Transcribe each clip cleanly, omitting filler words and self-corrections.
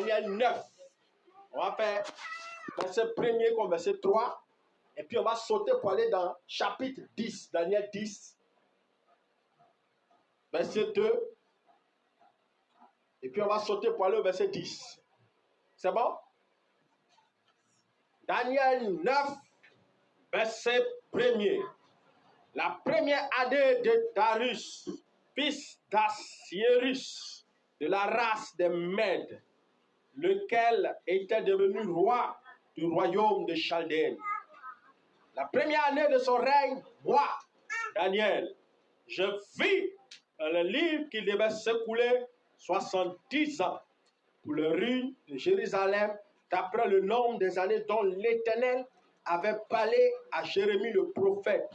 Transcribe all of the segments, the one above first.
Daniel 9. On va faire verset 1er comme verset 3. Et puis on va sauter pour aller dans chapitre 10, Daniel 10, verset 2. Et puis on va sauter pour aller au verset 10. C'est bon? Daniel 9, verset 1er. La première année de Darius, fils d'Assiérus, de la race des Mèdes, lequel était devenu roi du royaume de Chaldène. La première année de son règne, moi, Daniel, je vis dans le livre qu'il devait s'écouler 70 ans pour le ruine de Jérusalem, d'après le nombre des années dont l'Éternel avait parlé à Jérémie le prophète.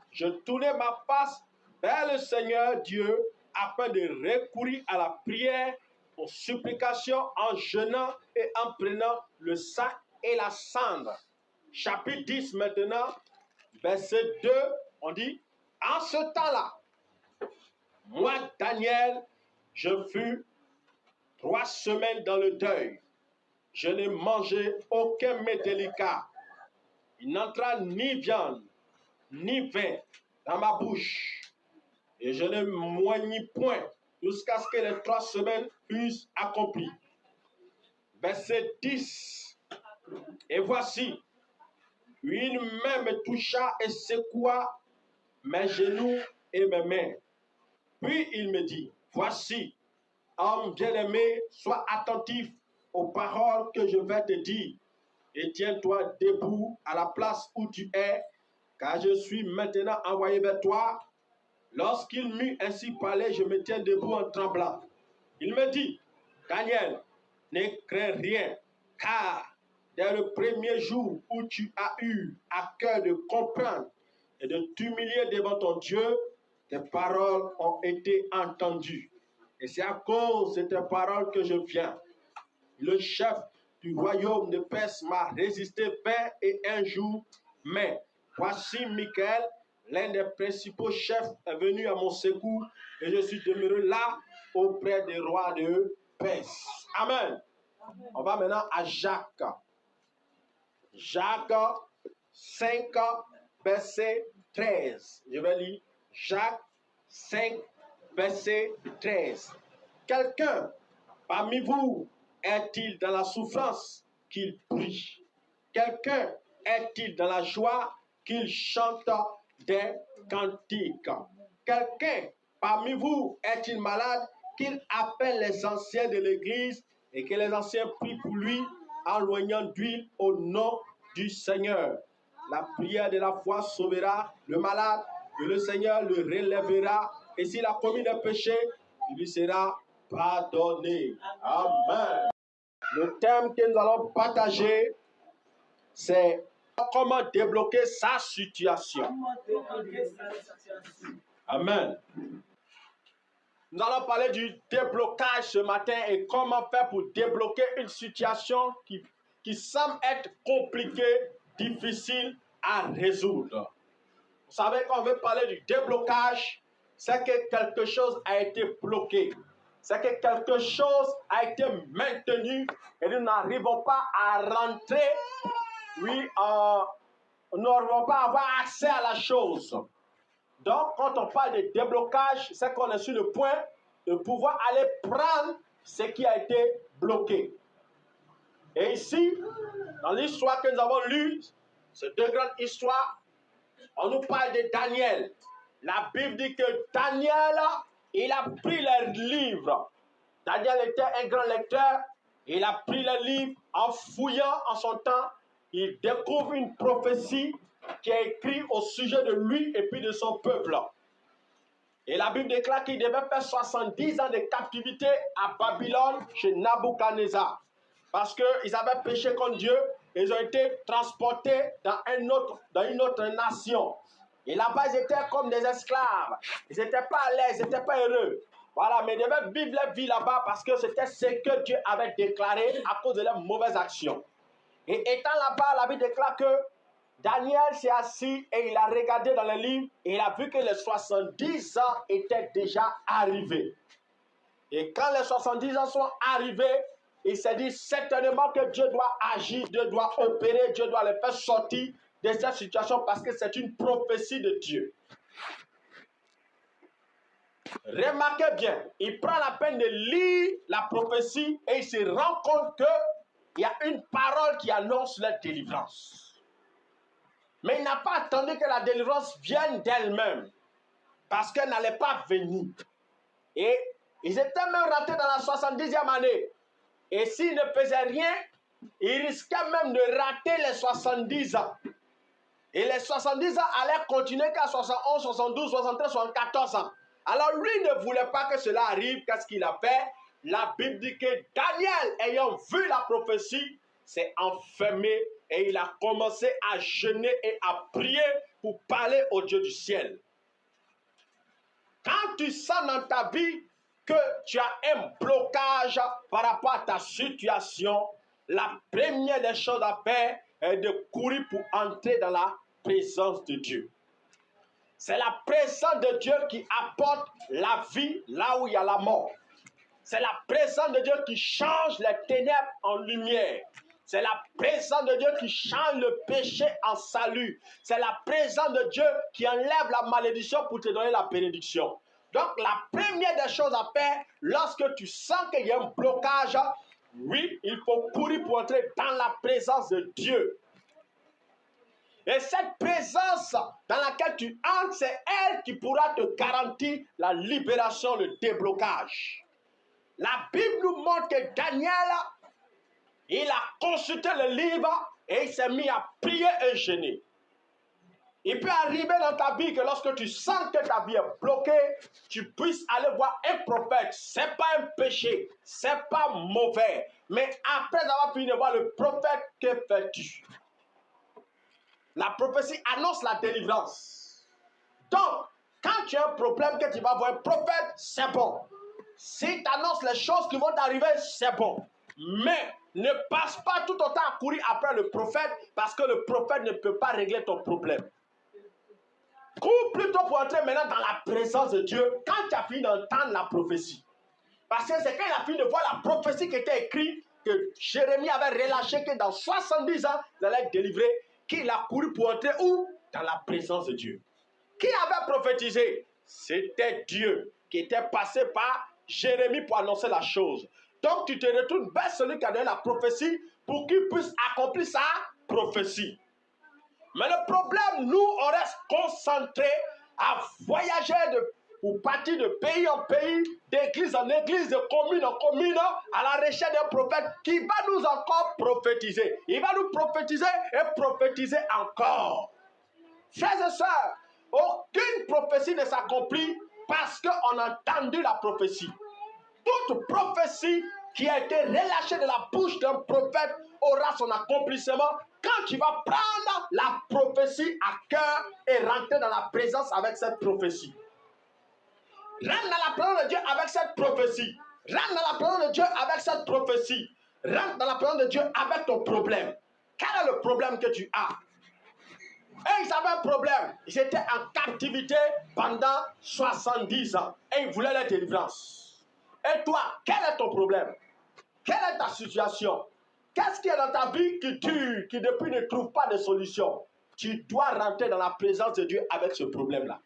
Je tournai ma face vers le Seigneur Dieu afin de recourir à la prière, aux supplications, en jeûnant et en prenant le sac et la cendre. Chapitre 10 maintenant, verset 2, on dit, en ce temps-là, moi, Daniel, je fus 3 semaines dans le deuil. Je n'ai mangé aucun mets délicat. Il n'entra ni viande, ni vin dans ma bouche. Et je ne moignis point jusqu'à ce que les 3 semaines fussent accomplies. Verset 10. Et voici, une main me toucha et secoua mes genoux et mes mains. Puis il me dit, voici, homme bien-aimé, sois attentif aux paroles que je vais te dire, et tiens-toi debout à la place où tu es, car je suis maintenant envoyé vers toi. Lorsqu'il m'eut ainsi parlé, je me tiens debout en tremblant. Il me dit, Daniel, ne crains rien, car dès le premier jour où tu as eu à cœur de comprendre et de t'humilier devant ton Dieu, tes paroles ont été entendues. Et c'est à cause de tes paroles que je viens. Le chef du royaume de Perse m'a résisté 21 jours, mais voici Michael, l'un des principaux chefs, est venu à mon secours et je suis demeuré là auprès des rois de Perse. Amen. Amen. On va maintenant à Jacques. Jacques 5, verset 13. Je vais lire Jacques 5, verset 13. Quelqu'un parmi vous est-il dans la souffrance qu'il prie? Quelqu'un est-il dans la joie qu'il chante des cantiques? Quelqu'un parmi vous est-il malade qu'il appelle les anciens de l'église et que les anciens prient pour lui en loignant d'huile au nom du Seigneur? La prière de la foi sauvera le malade et le Seigneur le relèvera. Et s'il a commis des péchés, il lui sera pardonné. Amen. Le thème que nous allons partager, c'est comment débloquer sa situation. Amen. Nous allons parler du déblocage ce matin et comment faire pour débloquer une situation qui semble être compliquée, difficile à résoudre. Vous savez, quand on veut parler du déblocage, c'est que quelque chose a été bloqué. C'est que quelque chose a été maintenu et nous n'arrivons pas à rentrer. Oui, nous n'arrivons pas à avoir accès à la chose. Donc, quand on parle de déblocage, c'est qu'on est sur le point de pouvoir aller prendre ce qui a été bloqué. Et ici, dans l'histoire que nous avons lue, ces 2 grandes histoires, on nous parle de Daniel. La Bible dit que Daniel, il a pris les livres. Daniel était un grand lecteur. Il a pris les livres en fouillant en son temps. Il découvre une prophétie qui est écrite au sujet de lui et puis de son peuple. Et la Bible déclare qu'il devait faire 70 ans de captivité à Babylone chez Nabuchodonosor. Parce qu'ils avaient péché contre Dieu et ils ont été transportés dans une autre nation. Et là-bas, ils étaient comme des esclaves. Ils n'étaient pas à l'aise, ils n'étaient pas heureux. Voilà, mais ils devaient vivre leur vie là-bas parce que c'était ce que Dieu avait déclaré à cause de leurs mauvaises actions. Et étant là-bas, la Bible déclare que Daniel s'est assis et il a regardé dans le livre et il a vu que les 70 ans étaient déjà arrivés. Et quand les 70 ans sont arrivés, il s'est dit certainement que Dieu doit agir, Dieu doit opérer, Dieu doit les faire sortir de cette situation parce que c'est une prophétie de Dieu. Remarquez bien, il prend la peine de lire la prophétie et il se rend compte qu'il y a une parole qui annonce la délivrance. Mais il n'a pas attendu que la délivrance vienne d'elle-même parce qu'elle n'allait pas venir. Et ils étaient même rentrés dans la 70e année. Et s'ils ne faisaient rien, ils risquaient même de rater les 70 ans. Et les 70 ans allaient continuer qu'à 71, 72, 73, 74 ans. Alors lui ne voulait pas que cela arrive. Qu'est-ce qu'il a fait? La Bible dit que Daniel, ayant vu la prophétie, s'est enfermé et il a commencé à jeûner et à prier pour parler au Dieu du ciel. Quand tu sens dans ta vie que tu as un blocage par rapport à ta situation, la première des choses à faire est de courir pour entrer dans la présence de Dieu. C'est la présence de Dieu qui apporte la vie là où il y a la mort. C'est la présence de Dieu qui change les ténèbres en lumière. C'est la présence de Dieu qui change le péché en salut. C'est la présence de Dieu qui enlève la malédiction pour te donner la bénédiction. Donc, la première des choses à faire, lorsque tu sens qu'il y a un blocage, oui, il faut courir pour entrer dans la présence de Dieu. Et cette présence dans laquelle tu entres, c'est elle qui pourra te garantir la libération, le déblocage. La Bible nous montre que Daniel, il a consulté le livre et il s'est mis à prier et jeûner. Il peut arriver dans ta vie que lorsque tu sens que ta vie est bloquée, tu puisses aller voir un prophète. Ce n'est pas un péché, ce n'est pas mauvais. Mais après avoir fini de voir le prophète, que fais-tu? La prophétie annonce la délivrance. Donc, quand tu as un problème que tu vas voir un prophète, c'est bon. Si tu annonces les choses qui vont t'arriver, c'est bon. Mais ne passe pas tout ton temps à courir après le prophète parce que le prophète ne peut pas régler ton problème. Cours plutôt pour entrer maintenant dans la présence de Dieu quand tu as fini d'entendre la prophétie. Parce que c'est quand il a fini de voir la prophétie qui était écrite que Jérémie avait relâché que dans 70 ans, il allait être délivré, qu'il a couru pour entrer où? Dans la présence de Dieu. Qui avait prophétisé? C'était Dieu qui était passé par Jérémie pour annoncer la chose. Donc tu te retournes vers celui qui a donné la prophétie pour qu'il puisse accomplir sa prophétie. Mais le problème, nous, on reste concentrés à voyager pour partir de pays en pays, d'église en église, de commune en commune, à la recherche d'un prophète qui va nous encore prophétiser. Il va nous prophétiser et prophétiser encore. Frères et sœurs, aucune prophétie ne s'accomplit parce qu'on a entendu la prophétie. Toute prophétie qui a été relâchée de la bouche d'un prophète aura son accomplissement quand tu vas prendre la prophétie à cœur et rentrer dans la présence avec cette prophétie. Rentre dans la présence de Dieu avec cette prophétie. Rentre dans la présence de Dieu avec cette prophétie. Rentre dans la présence de Dieu avec ton problème. Quel est le problème que tu as? Et ils avaient un problème. Ils étaient en captivité pendant 70 ans. Et ils voulaient la délivrance. Et toi, quel est ton problème? Quelle est ta situation? Qu'est-ce qu'il y a dans ta vie qui dure, qui depuis ne trouve pas de solution? Tu dois rentrer dans la présence de Dieu avec ce problème-là.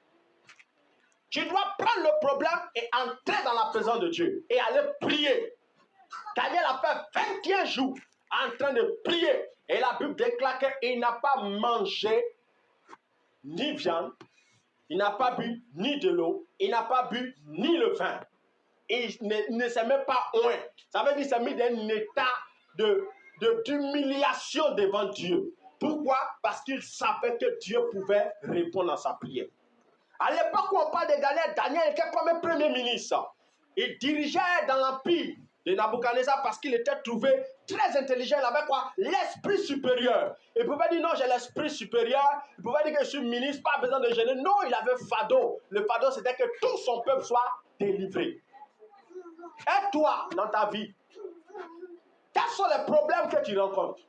Tu dois prendre le problème et entrer dans la présence de Dieu et aller prier. Daniel a fait 21 jours en train de prier. Et la Bible déclare qu'il n'a pas mangé ni viande, il n'a pas bu ni de l'eau, il n'a pas bu ni le vin. Et il ne s'est même pas oint. Ça veut dire qu'il s'est mis dans un état d'humiliation devant Dieu. Pourquoi? Parce qu'il savait que Dieu pouvait répondre à sa prière. À l'époque où on parle de Daniel, Daniel était comme un premier ministre. Il dirigeait dans l'empire de Nabuchodonosor parce qu'il était trouvé très intelligent. Il avait quoi? L'esprit supérieur. Il pouvait dire non, j'ai l'esprit supérieur. Il pouvait dire que je suis ministre, pas besoin de gêner. Non, il avait fardeau. Le fardeau, c'était que tout son peuple soit délivré. Et toi, dans ta vie, quels sont les problèmes que tu rencontres?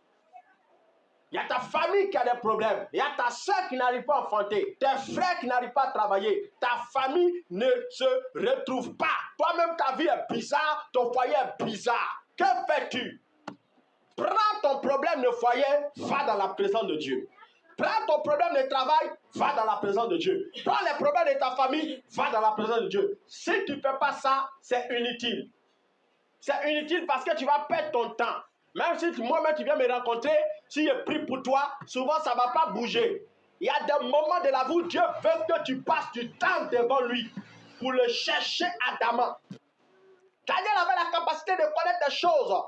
Il y a ta famille qui a des problèmes. Il y a ta soeur qui n'arrive pas à enfanter. Tes frères qui n'arrivent pas à travailler. Ta famille ne se retrouve pas. Toi-même, ta vie est bizarre. Ton foyer est bizarre. Que fais-tu? Prends ton problème de foyer, va dans la présence de Dieu. Prends ton problème de travail, va dans la présence de Dieu. Prends les problèmes de ta famille, va dans la présence de Dieu. Si tu ne fais pas ça, c'est inutile. C'est inutile parce que tu vas perdre ton temps. Même si moi-même tu viens me rencontrer, si je prie pour toi, souvent ça ne va pas bouger. Il y a des moments de la vie où Dieu veut que tu passes du temps devant lui pour le chercher ardemment. Daniel avait la capacité de connaître des choses.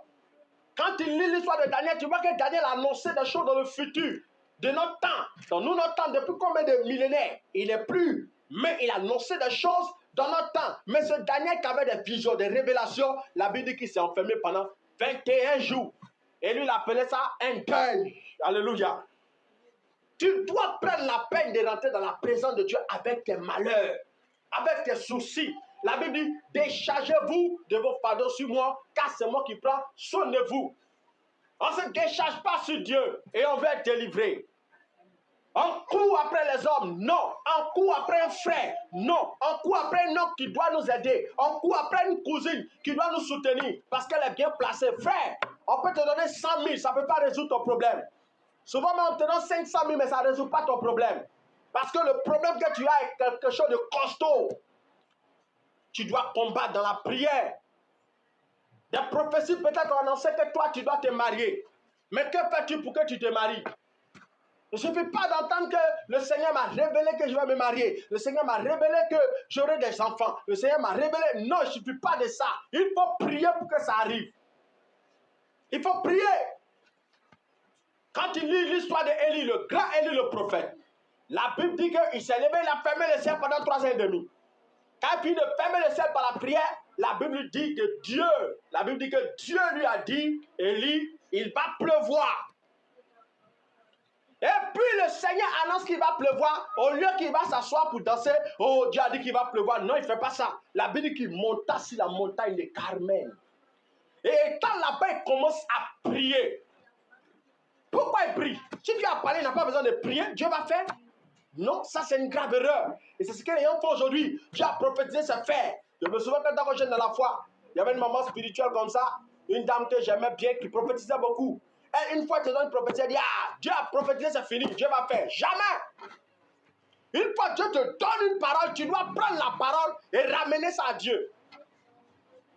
Quand tu lis l'histoire de Daniel, tu vois que Daniel a annoncé des choses dans le futur, de notre temps. Dans nous, notre temps, depuis combien de millénaires? Il n'est plus. Mais il a annoncé des choses dans notre temps. Mais ce Daniel qui avait des visions, des révélations, la Bible dit qu'il s'est enfermé pendant 21 jours. Et lui, il appelait ça un deuil. Alléluia. Tu dois prendre la peine de rentrer dans la présence de Dieu avec tes malheurs, avec tes soucis. La Bible dit, déchargez-vous de vos fardeaux sur moi, car c'est moi qui prends soin de vous. On ne se décharge pas sur Dieu et on veut être délivré. On court après les hommes, non. On court après un frère, non. On court après un homme qui doit nous aider. On court après une cousine qui doit nous soutenir parce qu'elle est bien placée. Frère, on peut te donner 100 000, ça ne peut pas résoudre ton problème. Souvent, même on te donne 500 000, mais ça ne résout pas ton problème. Parce que le problème que tu as est quelque chose de costaud. Tu dois combattre dans la prière. Des prophéties, peut-être on en sait que toi, tu dois te marier. Mais que fais-tu pour que tu te maries? Il ne suffit pas d'entendre que le Seigneur m'a révélé que je vais me marier. Le Seigneur m'a révélé que j'aurai des enfants. Le Seigneur m'a révélé. Non, il ne suffit pas de ça. Il faut prier pour que ça arrive. Il faut prier. Quand tu lis l'histoire d'Élie, le grand Élie, le prophète, la Bible dit qu'il s'est levé, il a fermé le ciel pendant 3 ans et demi. Quand il a fermé le ciel par la prière, la Bible dit que Dieu lui a dit, Élie, il va pleuvoir. Et puis le Seigneur annonce qu'il va pleuvoir. Au lieu qu'il va s'asseoir pour danser, oh Dieu a dit qu'il va pleuvoir. Non, il ne fait pas ça. La Bible dit qu'il monta sur la montagne de Carmel. Et étant là-bas, il commence à prier. Pourquoi il prie? Si Dieu a parlé, il n'a pas besoin de prier. Dieu va faire. Non, ça c'est une grave erreur. Et c'est ce que les gens font aujourd'hui. Dieu a prophétisé, c'est faire. Je me souviens quand j'étais jeune dans la foi, il y avait une maman spirituelle comme ça, une dame que j'aimais bien, qui prophétisait beaucoup. Et une fois que tu donnes une prophétie, elle dit, ah, Dieu a prophétisé, c'est fini, Dieu va faire. Jamais. Une fois que Dieu te donne une parole, tu dois prendre la parole et ramener ça à Dieu.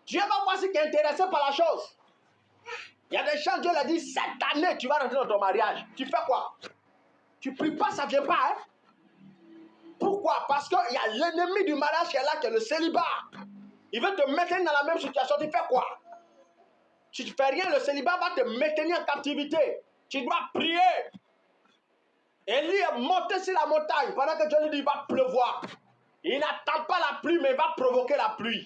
Dieu va voir ce qui est intéressé par la chose. Il y a des gens, Dieu l'a dit, cette année, tu vas rentrer dans ton mariage. Tu fais quoi? Tu ne pries pas, ça ne vient pas, hein? Pourquoi? Parce qu'il y a l'ennemi du mariage qui est là, qui est le célibat. Il veut te maintenir dans la même situation. Tu fais quoi? Si tu ne fais rien, le célibat va te maintenir en captivité. Tu dois prier. Élie est monté sur la montagne pendant que Dieu lui dit il va pleuvoir. Il n'attend pas la pluie, mais il va provoquer la pluie.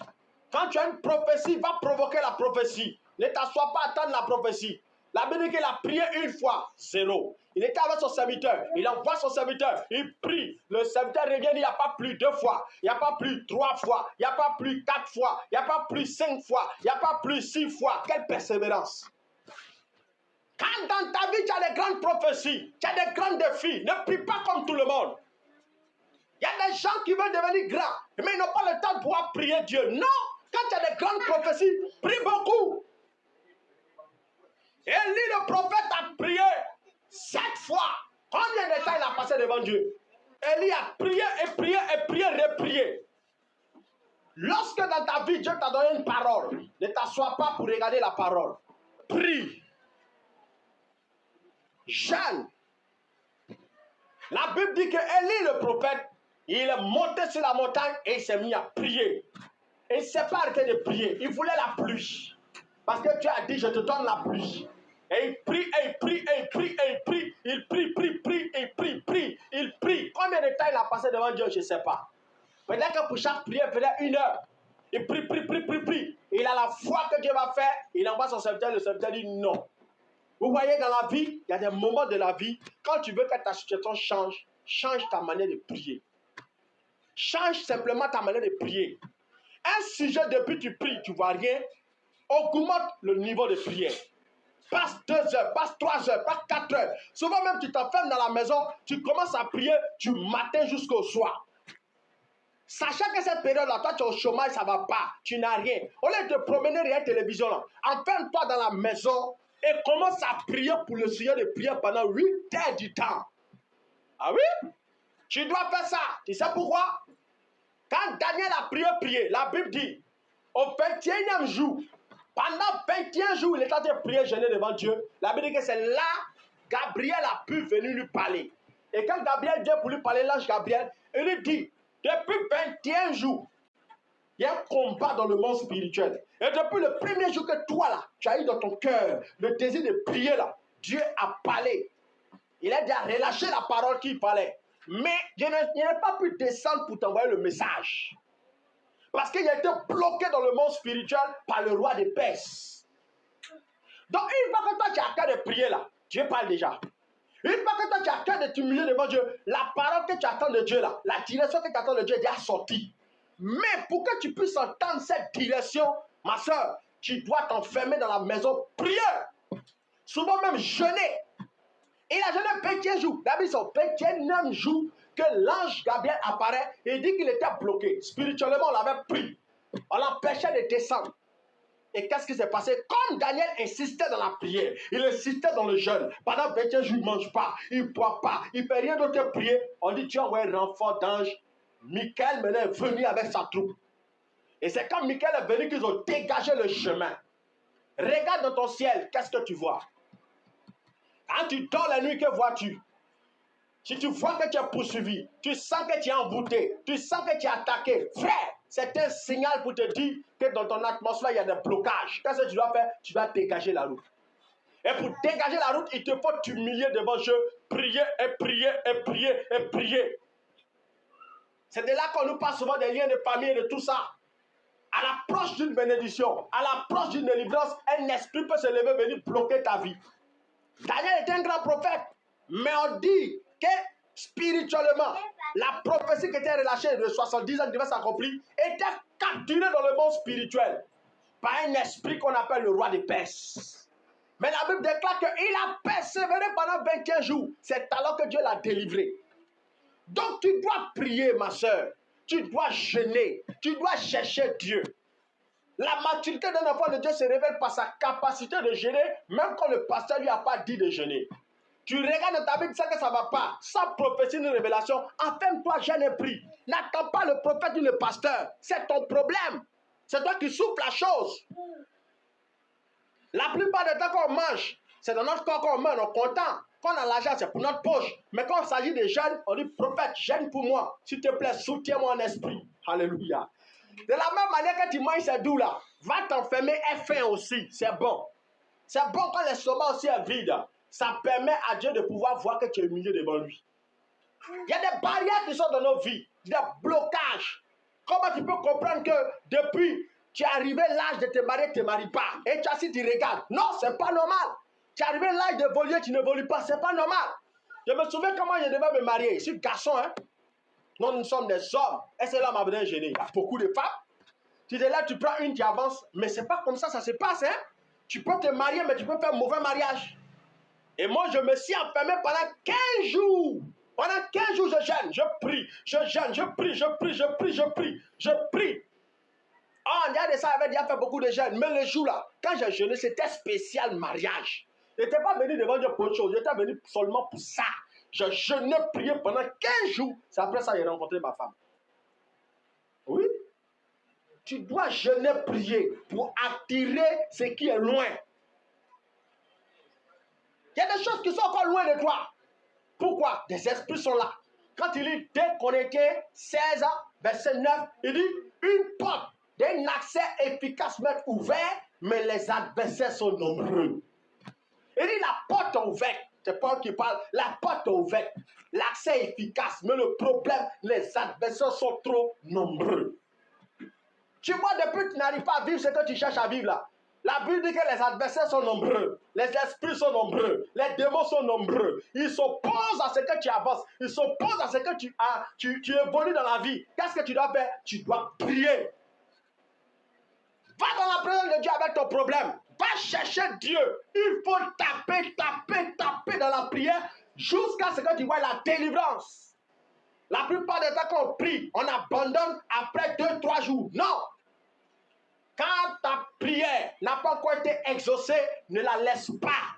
Quand tu as une prophétie, il va provoquer la prophétie. Ne t'assois pas à attendre la prophétie. La Bible dit qu'il a prié une fois, 0. Il était avec son serviteur, il envoie son serviteur, il prie. Le serviteur revient, il n'y a pas plus 2 fois, il n'y a pas plus 3 fois, il n'y a pas plus 4 fois, il n'y a pas plus 5 fois, il n'y a pas plus 6 fois. Quelle persévérance! Quand dans ta vie tu as des grandes prophéties, tu as des grands défis, ne prie pas comme tout le monde. Il y a des gens qui veulent devenir grands, mais ils n'ont pas le temps de pouvoir prier Dieu. Non! Quand tu as des grandes prophéties, prie beaucoup. Élie le prophète a prié 7 fois. Combien de temps il a passé devant Dieu? Élie a prié et prié et prié, reprié. Lorsque dans ta vie, Dieu t'a donné une parole, ne t'assois pas pour regarder la parole. Prie. Jeanne. La Bible dit que Élie le prophète, il est monté sur la montagne et il s'est mis à prier. Et il ne s'est pas arrêté de prier. Il voulait la pluie. Parce que Dieu a dit, je te donne la pluie. Et il prie, et il prie, et il prie, et il prie. Il prie, et il prie. Il prie. Combien de temps il a passé devant Dieu, je ne sais pas. Peut-être que pour chaque prière, il faisait 1 heure. Il prie. Il a la foi que Dieu va faire. Il envoie son serviteur, le serviteur dit non. Vous voyez, dans la vie, il y a des moments de la vie, quand tu veux que ta situation change, change ta manière de prier. Change simplement ta manière de prier. Un sujet, depuis tu pries, tu ne vois rien, augmente le niveau de prière. Passe 2 heures, passe 3 heures, passe 4 heures. Souvent même, tu t'enfermes dans la maison, tu commences à prier du matin jusqu'au soir. Sachant que cette période-là, toi, tu es au chômage, ça ne va pas. Tu n'as rien. Au lieu de te promener rien télévision, là, enferme-toi dans la maison et commence à prier pour le Seigneur de prier pendant 8 heures du temps. Ah oui? Tu dois faire ça. Tu sais pourquoi? Quand Daniel a prié, la Bible dit, au 21e jour, pendant 21 jours, il est en train de prier, jeûner devant Dieu. La Bible dit que c'est là Gabriel a pu venir lui parler. Et quand Gabriel vient pour lui parler, l'ange Gabriel, il lui dit, depuis 21 jours, il y a un combat dans le monde spirituel. Et depuis le premier jour que toi, là, tu as eu dans ton cœur le désir de prier, là, Dieu a parlé. Il a déjà relâché la parole qu'il fallait. Mais je n'ai pas pu descendre pour t'envoyer le message. Parce qu'il a été bloqué dans le monde spirituel par le roi des Perses. Donc, une fois que toi, tu as cœur de prier, là, Dieu parle déjà. Une fois que toi, tu as cœur de t'humilier devant Dieu, la parole que tu attends de Dieu, là, la direction que tu attends de Dieu est déjà sortie. Mais pour que tu puisses entendre cette direction, ma soeur, tu dois t'enfermer dans la maison, prier. Souvent même jeûner. Il a jeûné 21 jours. D'habitude, c'est au 21e jour que l'ange Gabriel apparaît et dit qu'il était bloqué. Spirituellement, on l'avait pris. On l'empêchait de descendre. Et qu'est-ce qui s'est passé? Comme Daniel insistait dans la prière, il insistait dans le jeûne. Pendant 21 jours, il ne mange pas, il ne boit pas, il ne fait rien d'autre que prier. On dit, Dieu envoie un renfort d'ange. Michael maintenant est venu avec sa troupe. Et c'est quand Michael est venu qu'ils ont dégagé le chemin. Regarde dans ton ciel, qu'est-ce que tu vois? Quand tu dors la nuit, que vois-tu? Si tu vois que tu es poursuivi, tu sens que tu es embouté, tu sens que tu es attaqué, frère, c'est un signal pour te dire que dans ton atmosphère, il y a des blocages. Qu'est-ce que tu dois faire? Tu dois dégager la route. Et pour dégager la route, il te faut t'humilier devant Dieu, prier et prier et prier et prier. C'est de là qu'on nous parle souvent des liens de famille et de tout ça. À l'approche d'une bénédiction, à l'approche d'une délivrance, un esprit peut se lever, venir bloquer ta vie. Daniel était un grand prophète, mais on dit que spirituellement, la prophétie qui était relâchée de 70 ans qui devait s'accomplir était capturée dans le monde spirituel par un esprit qu'on appelle le roi des Perses. Mais la Bible déclare qu'il a persévéré pendant 21 jours. C'est alors que Dieu l'a délivré. Donc tu dois prier, ma soeur. Tu dois jeûner. Tu dois chercher Dieu. La maturité d'un enfant de Dieu se révèle par sa capacité de jeûner, même quand le pasteur ne lui a pas dit de jeûner. Tu regardes dans ta Bible, tu sais que ça ne va pas. Sans prophétie, une révélation, enferme-toi, jeûne et prie. N'attends pas le prophète ou le pasteur. C'est ton problème. C'est toi qui souffles la chose. La plupart du temps qu'on mange, c'est dans notre corps qu'on mange, on est content. Quand on a l'argent, c'est pour notre poche. Mais quand il s'agit de jeûne, on dit, prophète, jeûne pour moi. S'il te plaît, soutiens-moi en esprit. Alléluia. De la même manière que tu manges ces doux là, va t'enfermer et faim aussi. C'est bon. C'est bon quand l'estomac aussi est vide. Ça permet à Dieu de pouvoir voir que tu es humilié devant lui. Il y a des barrières qui sont dans nos vies, des blocages. Comment tu peux comprendre que depuis tu es arrivé l'âge de te marier, tu ne te maries pas? Et tu as si tu regardes. Non, c'est pas normal. Tu es arrivé l'âge de voler, tu ne voles pas. C'est pas normal. Je me souviens comment je devais me marier. Je suis garçon, hein. Nous sommes des hommes. Et c'est là ma besoin gêné. Il y a beaucoup de femmes. Tu es là, tu prends une, tu avances. Mais c'est pas comme ça se passe, hein. Tu peux te marier, mais tu peux faire un mauvais mariage. Et moi, je me suis enfermé pendant 15 jours. Pendant 15 jours, je jeûne, je prie, je jeûne, je prie, je prie, je prie, je prie, je prie. Ah, il y a de ça, avait déjà fait beaucoup de jeûnes. Mais le jour-là, quand j'ai jeûné, c'était spécial mariage. Je n'étais pas venu devant Dieu pour autre chose. J'étais venu seulement pour ça. Je jeûnais, priais pendant 15 jours. C'est après ça que j'ai rencontré ma femme. Oui. Tu dois jeûner, prier pour attirer ce qui est loin. Il y a des choses qui sont encore loin de toi. Pourquoi? Des esprits sont là. Quand il dit déconnecté, 16 ans, verset 9, il dit une porte d'un accès efficace m'est ouvert, mais les adversaires sont nombreux. Il dit la porte est ouverte. C'est Paul qui parle. La porte est ouverte. L'accès est efficace, mais le problème, les adversaires sont trop nombreux. Tu vois, depuis que tu n'arrives pas à vivre ce que tu cherches à vivre là. La Bible dit que les adversaires sont nombreux, les esprits sont nombreux, les démons sont nombreux. Ils s'opposent à ce que tu avances, ils s'opposent à ce que tu évolues dans la vie. Qu'est-ce que tu dois faire? Tu dois prier. Va dans la présence de Dieu avec ton problème. Va chercher Dieu. Il faut taper dans la prière jusqu'à ce que tu vois la délivrance. La plupart des temps qu'on prie, on abandonne après 2-3 jours. Non. Quand ta prière n'a pas encore été exaucée, ne la laisse pas.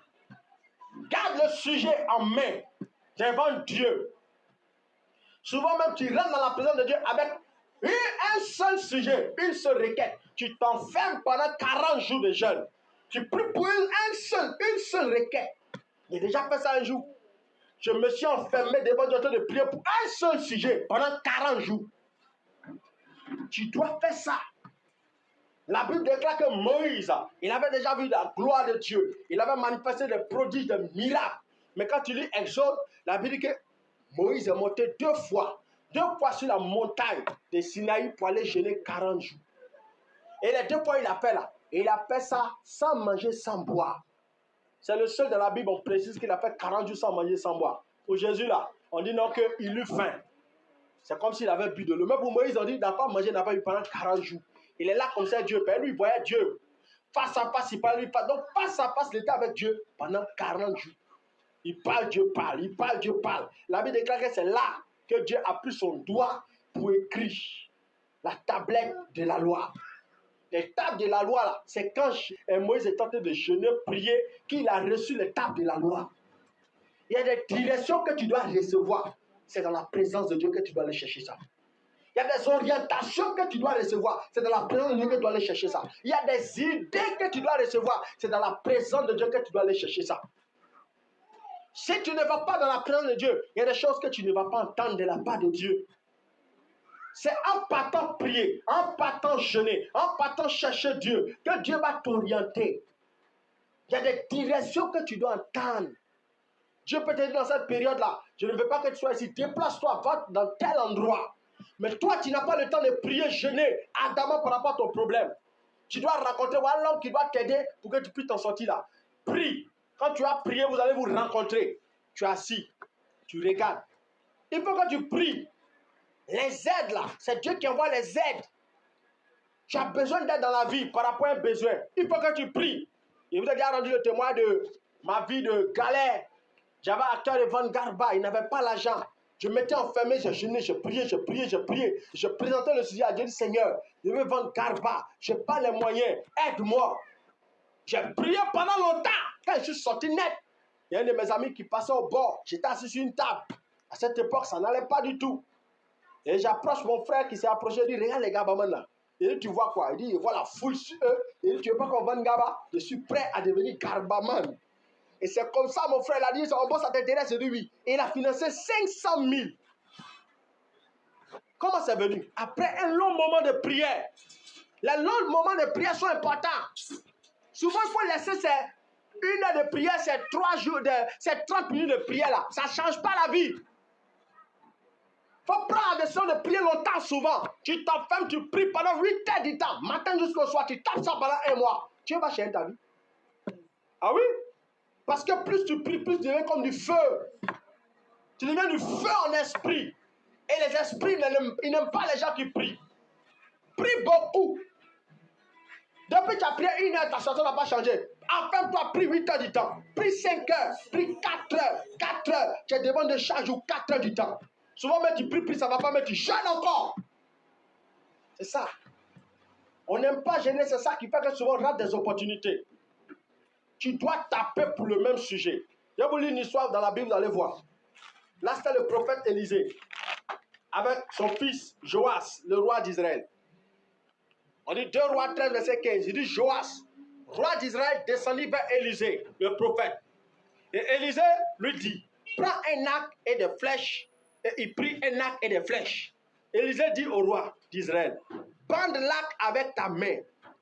Garde le sujet en main devant Dieu. Souvent même, tu rentres dans la présence de Dieu avec un seul sujet, une seule requête. Tu t'enfermes pendant 40 jours de jeûne. Tu pries pour une seule requête. J'ai déjà fait ça un jour. Je me suis enfermé devant Dieu en train de prier pour un seul sujet pendant 40 jours. Tu dois faire ça. La Bible déclare que Moïse, il avait déjà vu la gloire de Dieu. Il avait manifesté des prodiges, des miracles. Mais quand tu lis Exode, la Bible dit que Moïse est monté 2 fois sur la montagne de Sinaï pour aller jeûner 40 jours. Et les 2 fois, il a fait là. Et il a fait ça sans manger, sans boire. C'est le seul de la Bible, on précise qu'il a fait 40 jours sans manger, sans boire. Pour Jésus là, on dit non qu'il eut faim. C'est comme s'il avait bu de l'eau. Mais pour Moïse, on dit qu'il n'a pas mangé, il n'a pas bu pendant 40 jours. Il est là comme ça, Dieu Père. Lui, il voyait Dieu. Face à face, il parle, lui parle. Donc, face à face, il était avec Dieu pendant 40 jours. Il parle, Dieu parle. Il parle, Dieu parle. La Bible déclare que c'est là que Dieu a pris son doigt pour écrire la tablette de la loi. Les tables de la loi, là, c'est quand Moïse est tenté de jeûner, prier, qu'il a reçu les tables de la loi. Il y a des directions que tu dois recevoir. C'est dans la présence de Dieu que tu dois aller chercher ça. Il y a des orientations que tu dois recevoir. C'est dans la présence de Dieu que tu dois aller chercher ça. Il y a des idées que tu dois recevoir. C'est dans la présence de Dieu que tu dois aller chercher ça. Si tu ne vas pas dans la présence de Dieu, il y a des choses que tu ne vas pas entendre de la part de Dieu. C'est en partant prier, en partant jeûner, en partant chercher Dieu, que Dieu va t'orienter. Il y a des directions que tu dois entendre. Dieu peut te dire dans cette période-là, je ne veux pas que tu sois ici, déplace-toi, va dans tel endroit. Mais toi, tu n'as pas le temps de prier, jeûner ardemment par rapport à ton problème. Tu dois rencontrer l'homme qui doit t'aider pour que tu puisses t'en sortir là. Prie. Quand tu as prié, vous allez vous rencontrer. Tu es assis, tu regardes. Il faut que tu pries. Les aides là, c'est Dieu qui envoie les aides. Tu as besoin d'aide dans la vie par rapport à un besoin. Il faut que tu pries. Il vous a déjà rendu le témoin de ma vie de galère. J'avais acteur de Van Garba, il n'avait pas l'argent. Je m'étais enfermé, je jeûnais, je priais. Je présentais le sujet à Dieu, Seigneur, je veux vendre Garba, je n'ai pas les moyens, aide-moi. J'ai prié pendant longtemps. Quand je suis sorti net, il y a un de mes amis qui passait au bord. J'étais assis sur une table. À cette époque, ça n'allait pas du tout. Et j'approche mon frère qui s'est approché, il dit, regarde les Gabaman là. Il dit, tu vois quoi? Il dit, il voit la foule sur eux. Il dit, tu veux pas qu'on vende Gaba? Je suis prêt à devenir Garbaman. Et c'est comme ça, mon frère, il a dit, son boss, ça t'intéresse? Je dis oui. Et il a financé 500 000. Comment c'est venu? Après un long moment de prière. Les longs moments de prière sont importants. Souvent, il faut laisser ces 1 heure de prière, ces 3 jours, ces 30 minutes de prière là. Ça ne change pas la vie. Il faut prendre la décision de prier longtemps souvent. Tu t'enfermes, tu pries pendant 8 heures du temps. Matin jusqu'au soir, tu tapes ça pendant 1 mois. Tu vas changer ta vie. Ah oui? Parce que plus tu pries, plus tu deviens comme du feu. Tu deviens du feu en esprit. Et les esprits, ils n'aiment pas les gens qui prient. Prie beaucoup. Depuis que tu as prié 1 heure, ta situation n'a pas changé. Enferme-toi, prie 8 heures du temps. Prie 5 heures, prie 4 heures. 4 heures. Tu as demandé de chaque jour 4 heures du temps. Souvent, mais tu pries, ça ne va pas, mais tu jeûnes encore. C'est ça. On n'aime pas gêner, c'est ça qui fait que souvent on rate des opportunités. Tu dois taper pour le même sujet. Je vais vous lire une histoire dans la Bible, vous allez voir. Là, c'était le prophète Élisée avec son fils Joas, le roi d'Israël. On dit 2 Rois 13, verset 15. Il dit Joas, roi d'Israël, descendit vers Élisée, le prophète. Et Élisée lui dit, prends un arc et des flèches. Et il prit un arc et des flèches. Élisée dit au roi d'Israël, bande l'arc avec ta main.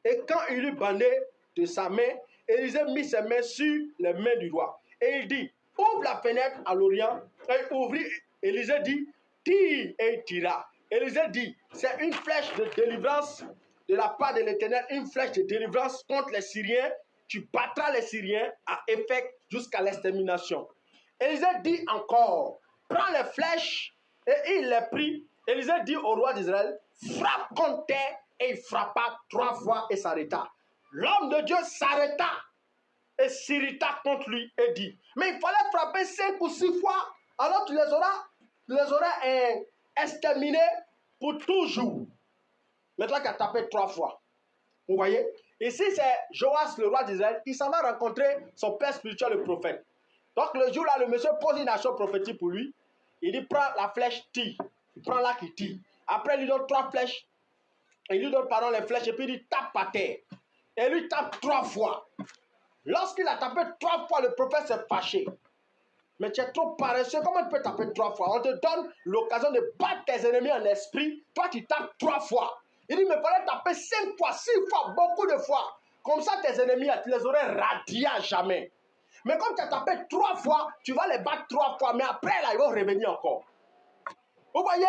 Et quand il eut bandé de sa main, Élisée mit ses mains sur les mains du roi. Et il dit, ouvre la fenêtre à l'Orient. Et il ouvrit. Élisée dit, tire, et il tira. Élisée dit, c'est une flèche de délivrance de la part de l'Éternel, une flèche de délivrance contre les Syriens. Tu battras les Syriens à effet jusqu'à l'extermination. Élisée dit encore, prends les flèches, et il les prit. Élisée dit au roi d'Israël, frappe contre terre, et il frappa 3 fois et s'arrêta. L'homme de Dieu s'arrêta et s'irrita contre lui et dit, mais il fallait frapper 5 ou 6 fois, alors tu les auras exterminé pour toujours. Maintenant qu'il a tapé 3 fois. Vous voyez? Ici, c'est Joas, le roi d'Israël, qui s'en va rencontrer son père spirituel, le prophète. Donc, le jour-là, le monsieur pose une action prophétique pour lui. Il dit, prends la flèche, tire. Il prend l'arc, il tire. Après, il lui donne 3 flèches. Il lui donne, pardon, les flèches, et puis il dit, tape par terre. Et lui tape 3 fois. Lorsqu'il a tapé 3 fois, le prophète s'est fâché. Mais tu es trop paresseux. Comment tu peux taper 3 fois? On te donne l'occasion de battre tes ennemis en esprit. Toi, tu tapes 3 fois. Il dit, mais il fallait taper 5 fois, 6 fois, beaucoup de fois. Comme ça, tes ennemis, tu les aurais radiés à jamais. Mais comme tu as tapé 3 fois, tu vas les battre 3 fois. Mais après, là, ils vont revenir encore. Vous voyez?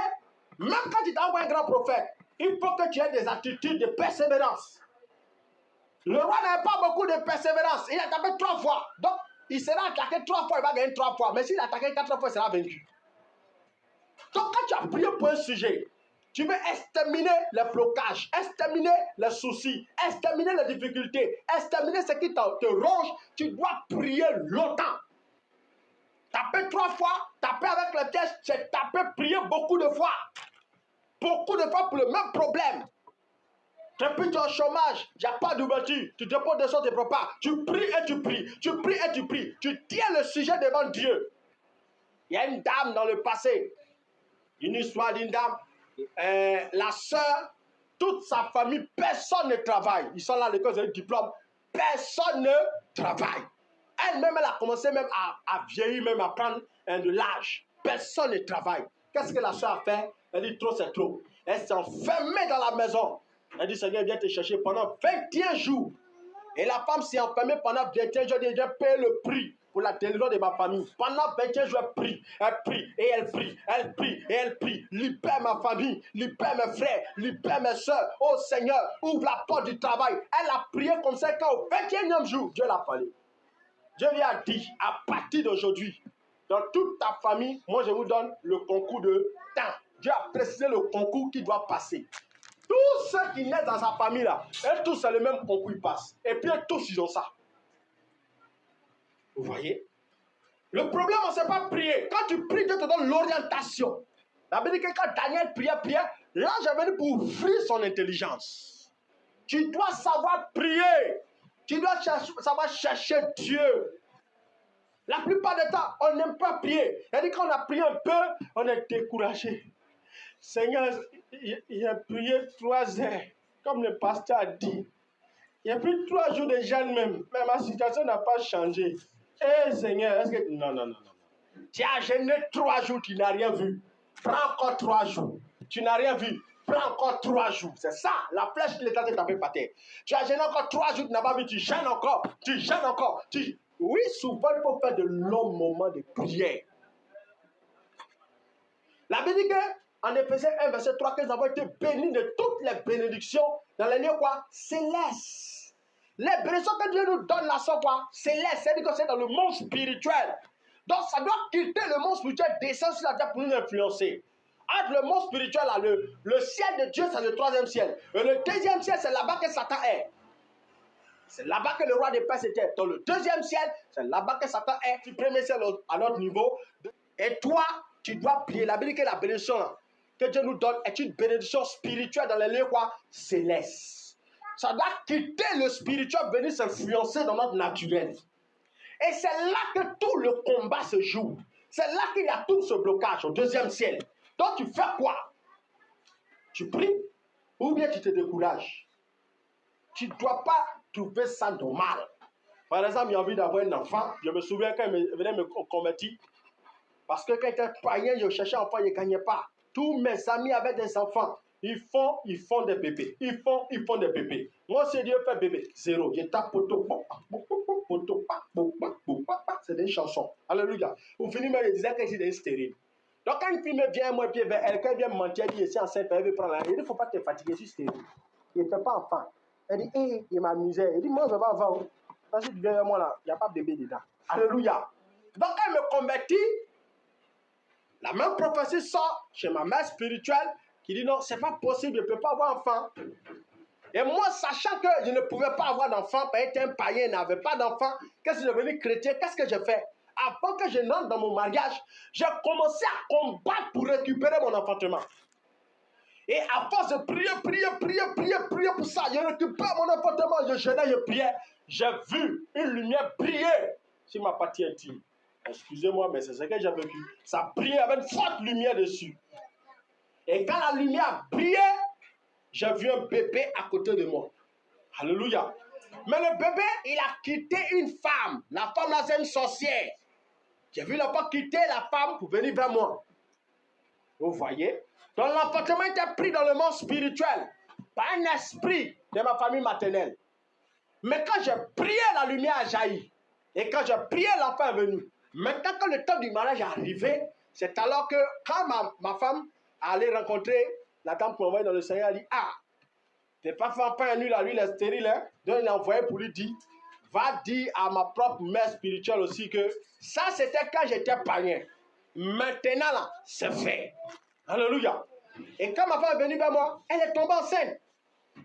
Même quand tu t'envoies un grand prophète, il faut que tu aies des attitudes de persévérance. Le roi n'avait pas beaucoup de persévérance. Il a tapé 3 fois. Donc, il sera attaqué 3 fois, il va gagner 3 fois. Mais s'il a attaqué 4 fois, il sera vaincu. Donc, quand tu as prié pour un sujet, tu veux exterminer les blocages, exterminer les soucis, exterminer les difficultés, exterminer ce qui te ronge, tu dois prier longtemps. Taper 3 fois, taper avec les pièges, c'est taper, prier beaucoup de fois. Beaucoup de fois pour le même problème. Depuis tu es au chômage, il n'y a pas d'ouverture, tu déposes des choses, tu ne prends pas. Tu pries et tu pries, tu pries et tu pries. Tu tiens le sujet devant Dieu. Il y a une dame dans le passé, une histoire d'une dame, la sœur, toute sa famille, personne ne travaille. Ils sont là à l'école, ils ont un diplôme, personne ne travaille. Elle-même, elle a commencé même à vieillir, même à prendre de l'âge. Personne ne travaille. Qu'est-ce que la sœur a fait? Elle dit trop, c'est trop. Elle s'est enfermée dans la maison. Elle dit, Seigneur, viens te chercher pendant 21 jours. Et la femme s'est enfermée pendant 21 jours. Elle dit, j'ai payé le prix pour la délivrance de ma famille. Pendant 21 jours, elle prie et elle prie, elle prie et elle prie. Libère ma famille, libère mes frères, libère mes soeurs. Oh Seigneur, ouvre la porte du travail. Elle a prié comme ça quand au 21e jour, Dieu l'a parlé. Dieu lui a dit, à partir d'aujourd'hui, dans toute ta famille, moi je vous donne le concours de temps. Dieu a précisé le concours qui doit passer. Tous ceux qui naissent dans sa famille là, et tous c'est le même concours, ils passent. Et puis tous ils ont ça. Vous voyez? Le problème, on ne sait pas prier. Quand tu pries, Dieu te donne l'orientation. La Bible dit que quand Daniel priait, l'ange est venu pour ouvrir son intelligence. Tu dois savoir prier. Tu dois savoir chercher Dieu. La plupart du temps, on n'aime pas prier. C'est-à-dire qu'on a prié un peu, on est découragé. Seigneur, il a prié 3 heures, comme le pasteur a dit. Il y a plus de 3 jours de jeûne même. Mais ma situation n'a pas changé. Eh Seigneur, est-ce que... Non. Tu as jeûné 3 jours, tu n'as rien vu. Prends encore 3 jours. Tu n'as rien vu. Prends encore 3 jours. C'est ça, la flèche qui est en train de taper par terre. Tu as jeûné encore 3 jours, tu n'as pas vu. Tu jeûnes encore. Tu jeûnes encore. Oui, souvent, il faut faire de longs moments de prière. La Bible dit qu'en Éphésiens 1, verset 3, que nous avons été bénis de toutes les bénédictions dans les lieux quoi? Célestes. Les bénédictions que Dieu nous donne là sont quoi? Célestes. C'est-à-dire que c'est dans le monde spirituel. Donc ça doit quitter le monde spirituel, descendre sur la terre pour nous influencer. Entre le monde spirituel, là, le ciel de Dieu, c'est le 3e ciel. Et le 2e ciel, c'est là-bas que Satan est. C'est là-bas que le roi des pères était. Dans le 2e ciel, c'est là-bas que Satan est. Du 1er ciel à notre niveau. Et toi, tu dois prier. La Bible dit que la bénédiction là, que Dieu nous donne est une bénédiction spirituelle dans les lieux quoi? Célestes. Ça doit quitter le spirituel, venir s'influencer dans notre naturel. Et c'est là que tout le combat se joue. C'est là qu'il y a tout ce blocage au 2e ciel. Donc tu fais quoi? Tu pries ou bien tu te décourages. Tu ne dois pas trouver ça normal. Par exemple, il y a envie d'avoir un enfant. Je me souviens quand il venait me convertir. Parce que quand il était païen, je cherchais un enfant, il ne gagnait pas. Tous mes amis avaient des enfants. Ils font des bébés. Ils font des bébés. Moi, si Dieu fait bébé, 0. Je tape poteau. C'est des chansons. Alléluia. Pour finir, il disait que c'est stérile. Donc, quand une fille me vient, moi, puis elle vient me mentir, elle dit, je suis enceinte, elle veut prendre la... Il dit, il ne faut pas te fatiguer, je suis stérile. Il ne fait pas enfant. Elle dit, hé, il m'a amusé. Il dit, moi, je ne vais pas avoir. Parce que tu viens vers moi là, il n'y a pas de bébé dedans. Alléluia. Donc, quand elle me convertit, la même prophétie sort chez ma mère spirituelle qui dit non, c'est pas possible, je ne peux pas avoir d'enfant. Et moi, sachant que je ne pouvais pas avoir d'enfant, parce que j'étais un païen, n'avait pas d'enfant, qu'est-ce que je suis devenu chrétien, qu'est-ce que je fais? Avant que je n'entre dans mon mariage, j'ai commencé à combattre pour récupérer mon enfantement. Et à force de prier pour ça, je récupère mon enfantement, je jeûnais, je priais. J'ai vu une lumière briller sur ma partie intime. Excusez-moi, mais c'est ce que j'ai vécu. Ça brillait avec une forte lumière dessus. Et quand la lumière brillait, j'ai vu un bébé à côté de moi. Alléluia. Mais le bébé, il a quitté une femme. La femme là, c'est une sorcière. J'ai vu l'enfant quitter la femme pour venir vers moi. Vous voyez? Donc l'enfantement était pris dans le monde spirituel par un esprit de ma famille maternelle. Mais quand j'ai prié, la lumière a jailli. Et quand j'ai prié, l'enfant est venu. Maintenant, quand le temps du mariage est arrivé, c'est alors que quand ma femme allait rencontrer la dame qu'on envoyait dans le Seigneur, elle dit, ah, t'es pas fait un nu là, lui il est stérile, hein? Donc il a envoyé pour lui dire, va dire à ma propre mère spirituelle aussi que ça c'était quand j'étais païen. Maintenant là, c'est fait. Alléluia. Et quand ma femme est venue vers moi, elle est tombée enceinte.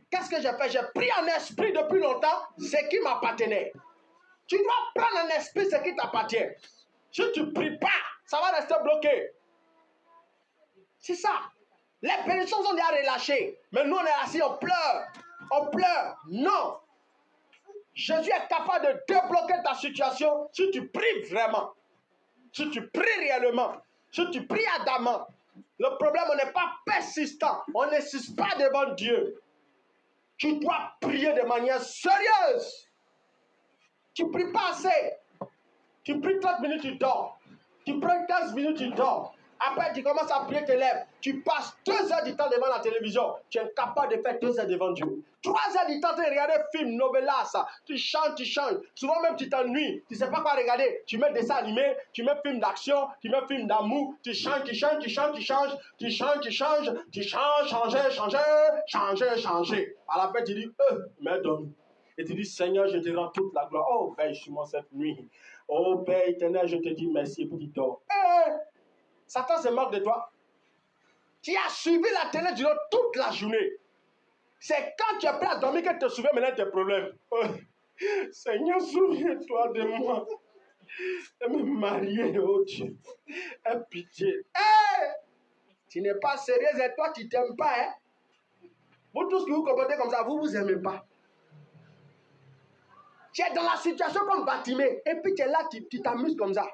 Qu'est-ce que j'ai fait? J'ai pris en esprit depuis longtemps ce qui m'appartenait. Tu dois prendre en esprit ce qui t'appartient. Si tu ne pries pas, ça va rester bloqué. C'est ça. Les pénitions sont déjà relâchées. Mais nous, on est assis, on pleure. On pleure. Non. Jésus est capable de débloquer ta situation si tu pries vraiment. Si tu pries réellement. Si tu pries ardemment. Le problème, on n'est pas persistant. On n'insiste pas devant Dieu. Tu dois prier de manière sérieuse. Tu ne pries pas assez. Tu pries 30 minutes, tu dors. Tu prends 15 minutes, tu dors. Après, tu commences à prier tes lèvres. Tu passes 2 heures du temps devant la télévision. Tu es incapable de faire 2 heures devant Dieu. 3 heures du temps, tu regardes film, novelas. Tu chantes, tu chantes. Souvent même, tu t'ennuies. Tu ne sais pas quoi regarder. Tu mets des dessins animés, tu mets film d'action, tu mets film d'amour. Tu chantes, tu chantes, tu chantes, tu changes. Tu chantes, tu changes. Tu changes, changer. À la fin, tu dis, mais dormi. Et tu dis, Seigneur, je te rends toute la gloire. Oh, Père, je suis mort cette nuit. Oh, Père éternel, je te dis merci et puis tu dors. Satan se moque de toi. Tu as suivi la télé durant toute la journée. C'est quand tu es prêt à dormir que tu te souviens maintenant de tes problèmes. Oh, Seigneur, souviens-toi de moi. De me marier, oh Dieu. Aie pitié. Tu n'es pas sérieuse et toi, tu ne t'aimes pas. Hein? Vous tous qui vous comportez comme ça, vous ne vous aimez pas. Tu es dans la situation comme Batimée. Et puis tu es là, tu t'amuses comme ça.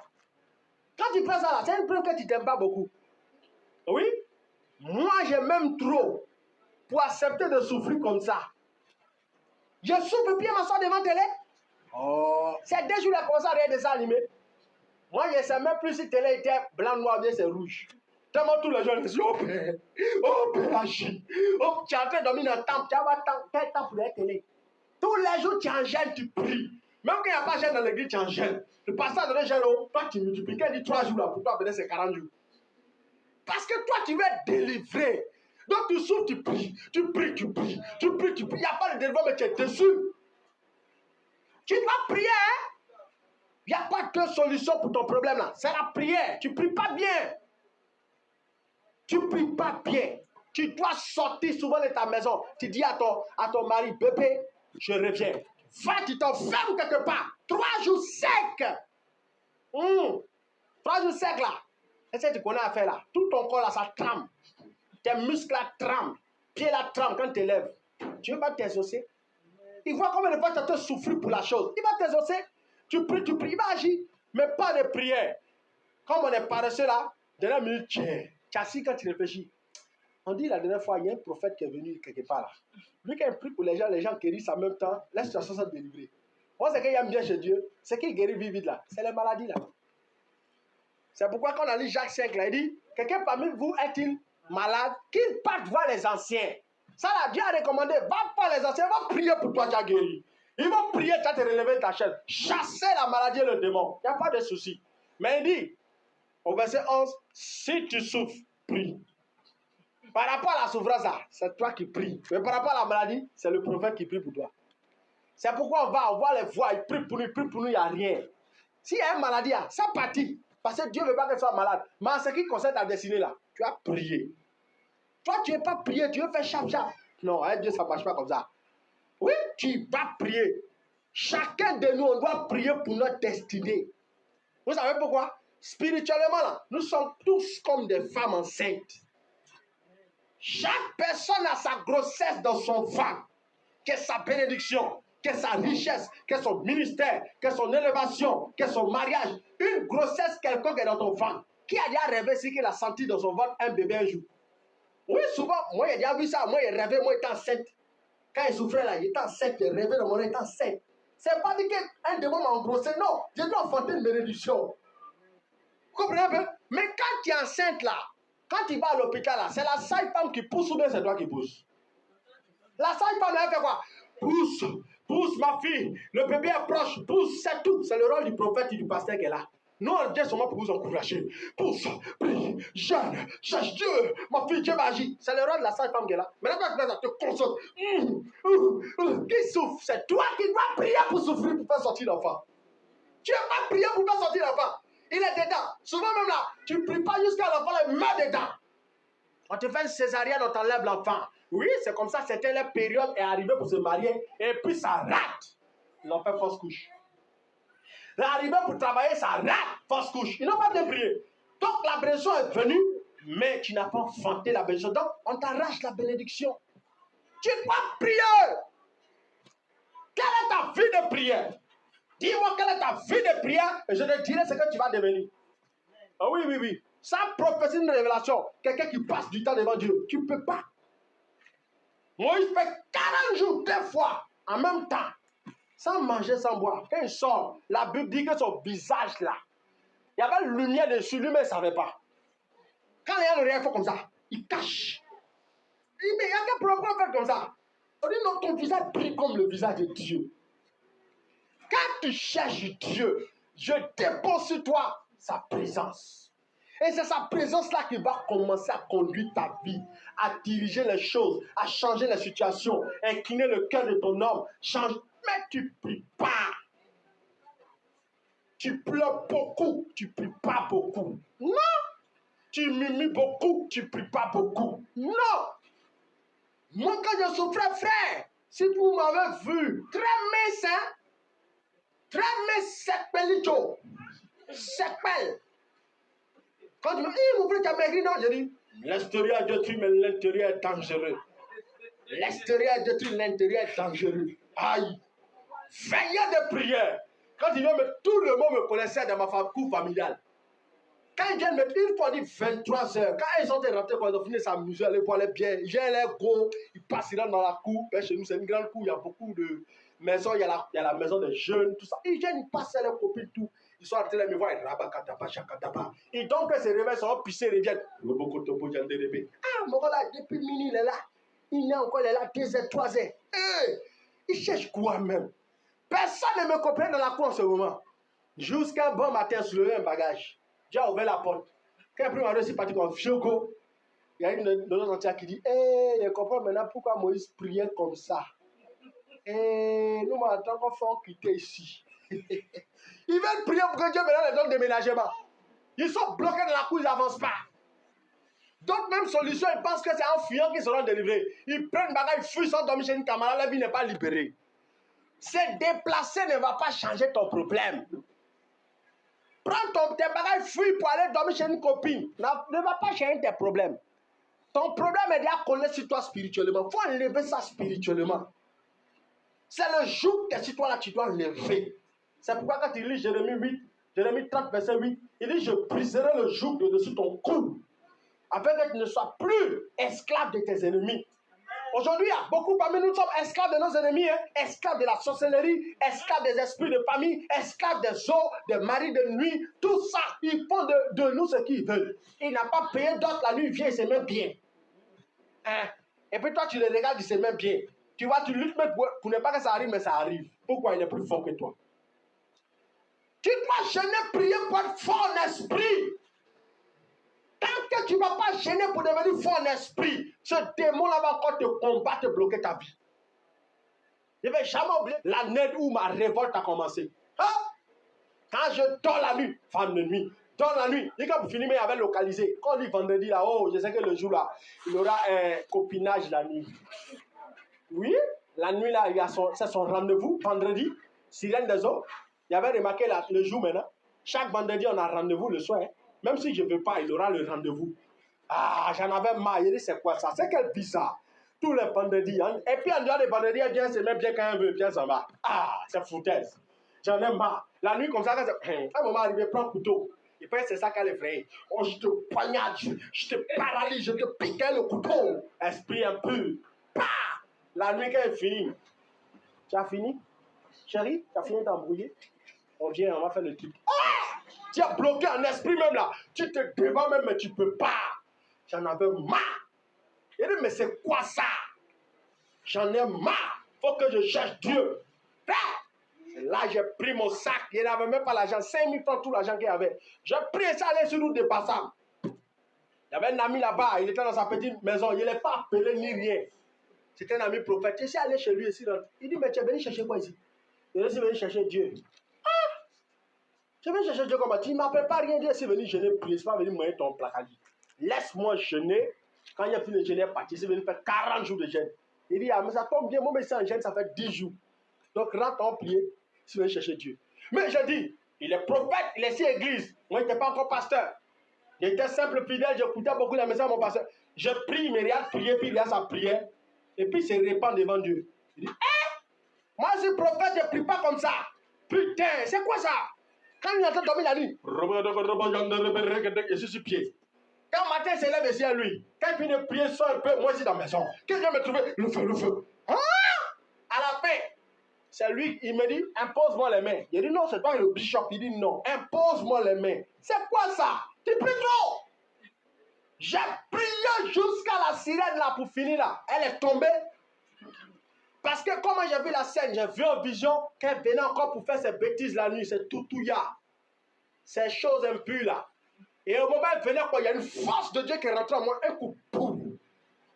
Quand tu prends ça là, c'est une preuve que tu ne t'aimes pas beaucoup. Oui? Moi, j'ai même trop pour accepter de souffrir comme ça. Je souffre puis je m'assois devant la télé. Oh. C'est dès que je l'ai commencé à regarder des dessins animés. Moi, je ne sais même plus si la télé était blanc, noir, bien c'est rouge. Tellement tous les gens me disent, oh Père, agis. Oh, tu es en train de dormir dans le temple, tu vas quel temps pour la télé. Tous les jours, tu en gênes, tu pries. Même quand il n'y a pas de gêne dans l'église, tu en gênes. Le pasteur de gêne, toi, tu multiplies. Quand il dit 3 jours là, pour toi, peut-être c'est 40 jours. Parce que toi, tu veux être délivré. Donc, tu souffres, tu pries. Tu pries, tu pries. Tu pries, tu pries. Il n'y a pas de délivrance, mais tu es déçu. Tu dois prier, hein? Il n'y a pas de solution pour ton problème là. C'est la prière. Tu ne pries pas bien. Tu ne pries pas bien. Tu dois sortir souvent de ta maison. Tu dis à ton mari, bébé, je reviens. Va, tu t'enfermes quelque part. 3 jours secs. 3 jours secs là. Est-ce que tu connais à faire là? Tout ton corps là, ça tremble. Tes muscles là tremblent. Pieds là tremblent quand tu te lèves. Tu ne veux pas t'exaucer? Il voit combien de fois tu as souffrir pour la chose. Il va t'exaucer. Tu pries, il va agir. Mais pas de prière. Comme on est paresseux là, dernière minute, tu es assis quand tu réfléchis. On dit la dernière fois, il y a un prophète qui est venu quelque part là. Lui qui a pris pour les gens guérissent en même temps, la situation s'est délivrée. Moi, ce qu'il aime bien chez Dieu, c'est qu'il guérit vite là. C'est les maladies là. C'est pourquoi quand on a lu Jacques 5 là, il dit, quelqu'un parmi vous est-il malade? Qu'il parte voir les anciens. Ça là, Dieu a recommandé, va voir les anciens, va prier pour toi, tu as guéri. Ils vont prier, tu as te relever ta chaise. Chasser la maladie et le démon. Il n'y a pas de souci. Mais il dit, au verset 11, si tu souffres, prie. Par rapport à la souffrance, c'est toi qui pries. Mais par rapport à la maladie, c'est le prophète qui prie pour toi. C'est pourquoi on va les voir, ils prient pour nous, il n'y a rien. S'il y a une maladie, ça partit. Parce que Dieu ne veut pas que tu sois malade. Mais en ce qui concerne ta destinée là, tu as prié. Toi, tu ne veux pas prier, tu veux faire chap-chap. Non, avec Dieu, ça ne marche pas comme ça. Oui, tu vas prier. Chacun de nous, on doit prier pour notre destinée. Vous savez pourquoi? Spirituellement, là, nous sommes tous comme des femmes enceintes. Chaque personne a sa grossesse dans son ventre, qu'est sa bénédiction, qu'est sa richesse, qu'est son ministère, qu'est son élévation, qu'est son mariage. Une grossesse quelconque est dans ton ventre. Qui a déjà rêvé si qu'il a senti dans son ventre un bébé un jour? Oui, souvent, moi j'ai déjà vu ça, moi j'ai rêvé, moi j'étais enceinte. Quand il souffrait là, il était enceinte, il rêvait dans mon rêve, il était enceinte. C'est pas dit qu'un démon m'a engrossé, non, j'ai dû enfanter une bénédiction. Vous comprenez un peu? Mais quand tu es enceinte là, quand tu vas à l'hôpital là, c'est la sage-femme qui pousse ou bien c'est toi qui pousse? La sage-femme elle fait quoi? Pousse, pousse ma fille, le bébé est proche, pousse, c'est tout. C'est le rôle du prophète et du pasteur qui est là. Nous on vient seulement pour vous encourager. Pousse, prie, jeûne, cherche Dieu, ma fille, Dieu va agir. C'est le rôle de la sage-femme qui est là. Maintenant quand tu vas te concentre, qui souffre? C'est toi qui dois prier pour souffrir, pour faire sortir l'enfant. Tu n'as pas prié pour faire sortir l'enfant. Il est dedans. Souvent même là, tu ne pries pas jusqu'à l'enfant, il meurt dedans. On te fait une césarienne, on t'enlève l'enfant. Oui, c'est comme ça, c'était la période est arrivée pour se marier, et puis ça rate. L'enfant fausse couche. L'arrivée pour travailler, ça rate, fausse couche. Ils n'ont pas bien prié. Donc la bénédiction est venue, mais tu n'as pas enfanté la bénédiction. Donc on t'arrache la bénédiction. Tu dois prier. Quelle est ta vie de prière? Dis-moi quelle est ta vie de prière et je te dirai ce que tu vas devenir. Ah oui, oui, oui. Sans prophétie une révélation, quelqu'un qui passe du temps devant Dieu, tu ne peux pas. Moïse fait 40 jours, 2 fois, en même temps, sans manger, sans boire. Quand il sort, la Bible dit que son visage là, il y avait une lumière dessus, lui-même il ne savait pas. Quand il y a le réel, il fait comme ça, il cache. Il dit, mais il y a quel problème faire comme ça? On dit, non, ton visage brille comme le visage de Dieu. Quand tu cherches Dieu, je dépose sur toi sa présence. Et c'est sa présence-là qui va commencer à conduire ta vie, à diriger les choses, à changer les situations, incliner le cœur de ton homme. Change. Mais tu ne pries pas. Tu pleures beaucoup, tu ne pries pas beaucoup. Non. Tu murmures beaucoup, tu ne pries pas beaucoup. Non. Moi, quand je souffrais, frère, si vous m'avez vu, très mince, hein? Très sepelito. Sepel. Quand tu me dis, mon frère, tu as maigri, non? Je dis, l'extérieur est détruit, mais l'intérieur est dangereux. L'extérieur est détruit, l'intérieur est dangereux. Aïe. Veillez de prière. Quand il vient mettre, tout le monde me connaissait dans ma cour familiale. Quand ils viennent mettre, une fois dit 23 heures, quand ils sont rentrés, quand ils ont fini s'amuser, les poils bien, j'ai les gros, ils passent dans la cour. Chez nous, c'est une grande cour, il y a beaucoup de maisons, il y a la maison des jeunes, tout ça. Ils viennent, ils passent les copines, tout. Ils sont rentrés là, ils me voient, rabakataba, chakataba. Et donc, ces réveils sont pissés, ils reviennent. Ah, mon gars là, depuis minuit, il est là. Il est encore, il est là, 2 h, 3 h. Hey, il cherche quoi même? Personne ne me comprend dans la cour en ce moment. Jusqu'à un bon matin, soulever un bagage. J'ai ouvert la porte. Quand après ma réussi parti comme Fiogo, il y a une de nos entières qui dit, je comprends maintenant pourquoi Moïse priait comme ça. Nous, maintenant, qu'on fait quitter ici. Ils veulent prier pour que Dieu maintenant les donne déménagement. Ils sont bloqués dans la cour, ils n'avancent pas. D'autres même solutions, ils pensent que c'est en fuyant qu'ils seront délivrés. Ils prennent bagage, ils fuient, sans dormir chez une camarade, la vie n'est pas libérée. Se déplacer ne va pas changer ton problème. Prends tes bagages, fuis pour aller dormir chez une copine. Ne va pas changer tes problèmes. Ton problème est déjà collé sur toi spirituellement. Il faut enlever ça spirituellement. C'est le joug que sur toi là, tu dois enlever. C'est pourquoi quand il lit Jérémie 8, Jérémie 30, verset 8, il dit, je briserai le joug de dessus ton cou, afin que tu ne sois plus esclave de tes ennemis. Aujourd'hui, il y a beaucoup parmi nous sommes esclaves de nos ennemis, hein? Esclaves de la sorcellerie, esclaves des esprits de famille, esclaves des eaux, des maris de nuit, tout ça, ils font de nous ce qu'ils veulent. Il n'a pas payé d'autres la nuit, il vient, il se met bien. Hein? Et puis toi, tu le regardes, il se met bien. Tu vois, tu luttes pour ne pas que ça arrive, mais ça arrive. Pourquoi il est plus fort que toi? Tu dois gêner, prier pour être fort en esprit. Tant que tu ne vas pas gêner pour devenir fort en esprit, ce démon-là va encore te combattre, te bloquer ta vie. Je ne vais jamais oublier l'année où ma révolte a commencé. Hein? Quand je dors la nuit, femme de nuit, dors la nuit, et quand vous finissez, il avait localisé. Quand on dit vendredi, là, oh, je sais que le jour là, il y aura un copinage la nuit. Oui, la nuit là, c'est son rendez-vous, vendredi, sirène des eaux. Il y avait remarqué là, le jour maintenant. Chaque vendredi, on a rendez-vous le soir. Même si je ne veux pas, il aura le rendez-vous. Ah, j'en avais marre. Il dit, c'est quoi ça? C'est quel bizarre. Tous les vendredis. Et puis, en dehors des vendredis, elle vient, c'est même bien quand elle veut, bien ça va. Ah, c'est foutaise. J'en ai marre. La nuit, comme ça, quand un moment arrivé, prends le couteau. Et puis, c'est ça qu'elle est frère. Oh, je te poignarde, je te paralyse, je te pique le couteau. Esprit un peu. Pah! La nuit, quand elle finit. Tu as fini? Chérie, tu as fini d'embrouiller? On vient, on va faire le truc. Ah! Tu as bloqué en esprit même là. Tu te débats même, mais tu ne peux pas. J'en avais marre. Il dit, mais c'est quoi ça? J'en ai marre. Il faut que je cherche Dieu. Là, j'ai pris mon sac. Il n'avait même pas l'argent. 5 000 francs, tout l'argent qu'il y avait. J'ai pris ça, allé sur route de passage. Il y avait un ami là-bas. Il était dans sa petite maison. Il n'est pas appelé ni rien. C'était un ami prophète. Je suis allé chez lui ici. Il dit, mais tu es venu chercher quoi ici? Il dit, je suis venu chercher Dieu. Ah! Je vais chercher Dieu comme ça. Tu ne m'appelles pas rien. Je suis venu jeûner, prier. Je ne suis pas venu moyen ton placali. Laisse-moi jeûner. Quand il a fini de jeûner, parti. Je suis venu faire 40 jours de jeûne. Il dit, ah, mais ça tombe bien. Moi, mais en jeûne, ça fait 10 jours. Donc, rentre en prier. Je suis venu chercher Dieu. Mais je dis, il est prophète, il est si église. Moi, il n'était pas encore pasteur. J'étais simple fidèle, j'écoutais beaucoup la message de mon pasteur. Je prie, mais regarde prier, puis il y a sa prière. Et puis, il se répand devant Dieu. Il dit, moi, je suis prophète, je ne prie pas comme ça. Putain, c'est quoi ça? Quand il est en train de dormir la nuit, je suis sur pied. Quand matin, il se lève ici à lui. Quand il finit de prier, il sort un peu, moi, je suis dans la maison. Qu'est-ce que je vais me trouver? Le feu, le feu. Ah! À la fin, c'est lui, il me dit, impose-moi les mains. Il dit, non, c'est pas le bishop. Il dit, non, impose-moi les mains. C'est quoi ça? Tu pries trop. J'ai prié jusqu'à la sirène là pour finir là. Elle est tombée. Parce que comment j'ai vu la scène, j'ai vu en vision qu'elle venait encore pour faire ses bêtises la nuit. C'est toutouya. Ces choses impures là. Et au moment où elle venait, il y a une force de Dieu qui est rentrée en moi. Un coup, boum.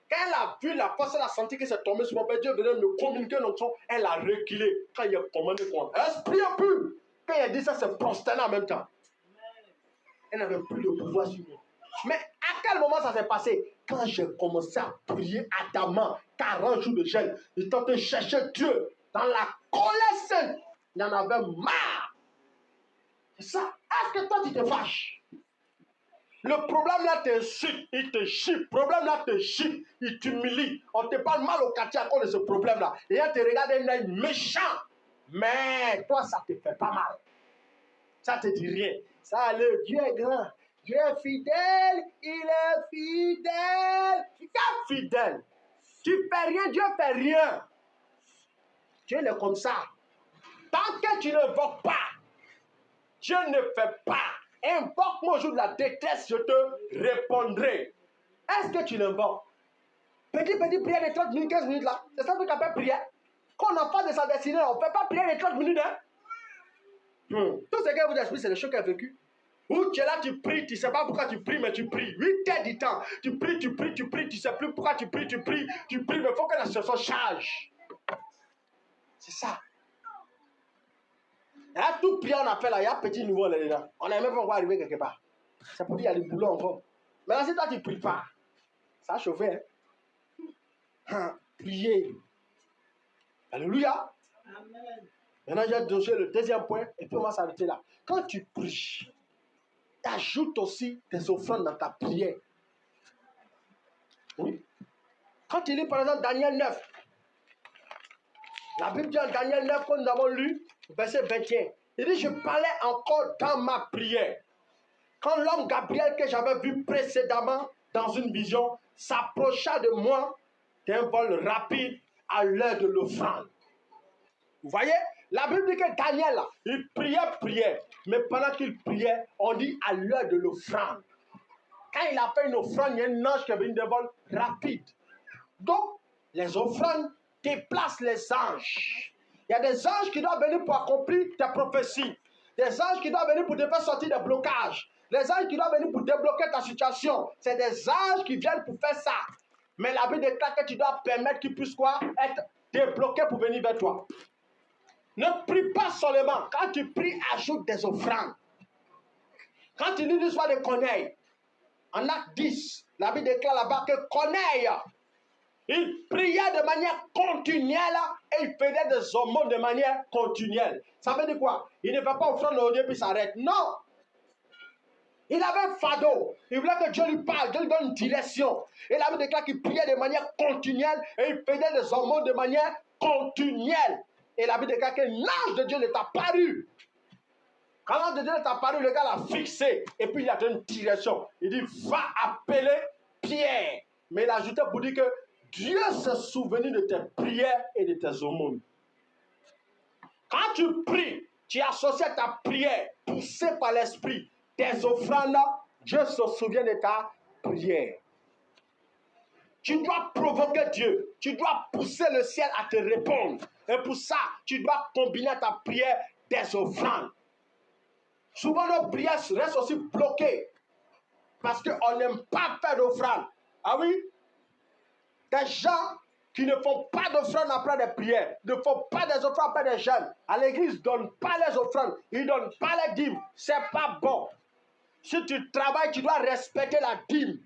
Quand elle a vu la force, elle a senti que c'est tombé sur mon père. Dieu venait me communiquer une onction. Elle a reculé. Quand il a commandé quoi? Esprit impur. Quand il a dit ça, c'est prosterné en même temps. Elle n'avait plus de pouvoir sur moi. Mais à quel moment ça s'est passé? Quand j'ai commencé à prier ardemment, 40 jours de jeûne, je tentais de chercher Dieu dans la colère sainte. Il en avait marre. C'est ça. Est-ce que toi tu te fâches? Le problème là te chute, il te chie. Le problème là te chie, il t'humilie. On te parle mal au quartier à cause de ce problème là. Et on te regarde un œil méchant. Mais toi, ça te fait pas mal. Ça te dit rien. Ça, le Dieu est grand. Dieu est fidèle. Il est fidèle. Tu es fidèle. Tu fais rien, Dieu fait rien. Dieu est comme ça. Tant que tu ne invoques pas, Dieu ne fait pas. Invoque-moi au jour de la détresse, je te répondrai. Est-ce que tu l'invoques? Petit prière de 30 minutes, 15 minutes là. C'est ça que tu appelles prière. Quand on n'a pas de sa destinée, on ne fait pas prière de 30 minutes. Hein? Tout ce que vous expliquez, c'est les choses qu'elle a vécues. Ou tu es là, tu pries, tu ne sais pas pourquoi tu pries, mais tu pries. 8 heures du temps. Tu pries, tu ne sais plus pourquoi tu pries, mais il faut que la situation change. C'est ça. Il y a tout prière, on appelle là, il y a un petit niveau là-dedans. On n'a même pas encore arrivé quelque part. C'est pour dire qu'il y a du boulot encore. Mais là, si toi tu ne pries pas, ça a chauffé. Hein? Prier. Alléluia. Amen. Maintenant, j'ai dosé le deuxième point et puis on va s'arrêter là. Quand tu pries, ajoute aussi tes offrandes dans ta prière. Oui. Quand tu lis par exemple Daniel 9, la Bible dit en Daniel 9 que nous avons lu, verset 21, il dit, je parlais encore dans ma prière. Quand l'homme Gabriel que j'avais vu précédemment dans une vision s'approcha de moi d'un vol rapide à l'heure de l'offrande. Vous voyez, la Bible dit que Daniel, là, il priait, mais pendant qu'il priait, on dit à l'heure de l'offrande. Quand il a fait une offrande, il y a un ange qui est venu d'un vol rapide. Donc, les offrandes déplacent les anges. Il y a des anges qui doivent venir pour accomplir tes prophéties. Des anges qui doivent venir pour te faire sortir des blocages. Des anges qui doivent venir pour débloquer ta situation. C'est des anges qui viennent pour faire ça. Mais la Bible déclare que tu dois permettre qu'ils puissent quoi? Être débloqués pour venir vers toi. Ne prie pas seulement. Quand tu pries, ajoute des offrandes. Quand tu lis l'histoire de Corneille, en acte 10, la Bible déclare là-bas que Corneille, Il priait de manière continuelle et il faisait des aumônes de manière continuelle. Ça veut dire quoi? Il ne va pas offrir au Dieu puis s'arrête. Non! Il avait un fardeau. Il voulait que Dieu lui parle, Dieu lui donne une direction. Et la Bible déclare qu'il priait de manière continuelle et il faisait des aumônes de manière continuelle. Et la Bible déclare que l'ange de Dieu est apparu. Quand l'ange de Dieu est apparu, le gars l'a fixé. Et puis il a donné une direction. Il dit, va appeler Pierre. Mais il a ajouté pour dire que Dieu s'est souvenu de tes prières et de tes aumônes. Quand tu pries, tu associes ta prière poussée par l'esprit. Tes offrandes, Dieu se souvient de ta prière. Tu dois provoquer Dieu. Tu dois pousser le ciel à te répondre. Et pour ça, tu dois combiner ta prière des offrandes. Souvent, nos prières restent aussi bloquées. Parce qu'on n'aime pas faire d'offrandes. Ah oui? Des gens qui ne font pas d'offrandes après des prières, ne font pas des offrandes après des jeûnes. À l'église, ne donnent pas les offrandes. Ils ne donnent pas les dîmes. Ce n'est pas bon. Si tu travailles, tu dois respecter la dîme.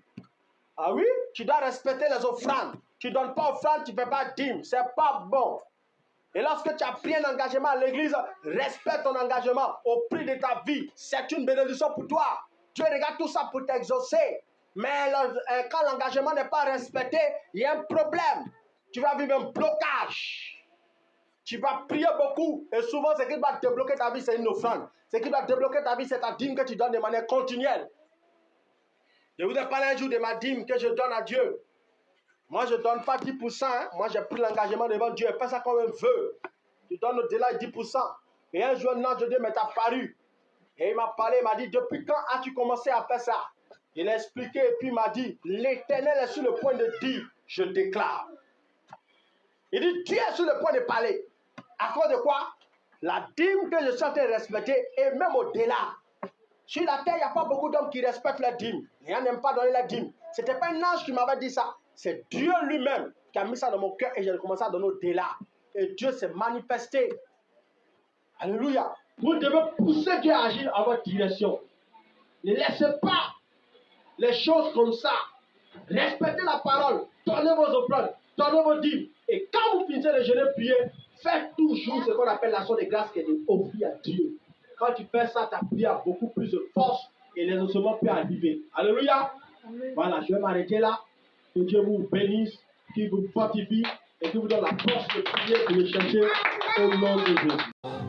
Ah oui? Tu dois respecter les offrandes. Tu ne donnes pas offrande, tu ne fais pas dîme. Ce n'est pas bon. Et lorsque tu as pris un engagement à l'église, respecte ton engagement au prix de ta vie. C'est une bénédiction pour toi. Dieu regarde tout ça pour t'exaucer. Mais quand l'engagement n'est pas respecté, il y a un problème. Tu vas vivre un blocage. Tu vas prier beaucoup. Et souvent, ce qui va débloquer ta vie, c'est une offrande. Ce qui va débloquer ta vie, c'est ta dîme que tu donnes de manière continuelle. Je vous ai parlé un jour de ma dîme que je donne à Dieu. Moi, je ne donne pas 10%. Hein. Moi, j'ai pris l'engagement devant Dieu. Fais ça comme un vœu. Tu donnes au-delà de 10%. Et un jour, un ange de Dieu m'est apparu. Et il m'a parlé, il m'a dit, depuis quand as-tu commencé à faire ça? Il a expliqué et puis il m'a dit, l'Éternel est sur le point de dire, je déclare. Il dit, Dieu est sur le point de parler. À cause de quoi? La dîme que je suis en train de respecter et même au-delà. Sur la terre, il n'y a pas beaucoup d'hommes qui respectent la dîme. Les gens n'aiment pas donner la dîme. Ce n'était pas un ange qui m'avait dit ça. C'est Dieu lui-même qui a mis ça dans mon cœur et j'ai commencé à donner au-delà. Et Dieu s'est manifesté. Alléluia. Vous devez pousser Dieu à agir en votre direction. Ne laissez pas les choses comme ça. Respectez la parole. Donnez vos offrandes. Donnez vos dîmes. Et quand vous finissez de jeûner, prier, faites toujours ce qu'on appelle l'action de grâce qui est d'offrir à Dieu. Quand tu fais ça, ta prière a beaucoup plus de force et les ossements peuvent arriver. Alléluia. Amen. Voilà, je vais m'arrêter là. Que Dieu vous bénisse, qu'il vous fortifie et qu'il vous donne la force de prier et de chercher au nom de Jésus.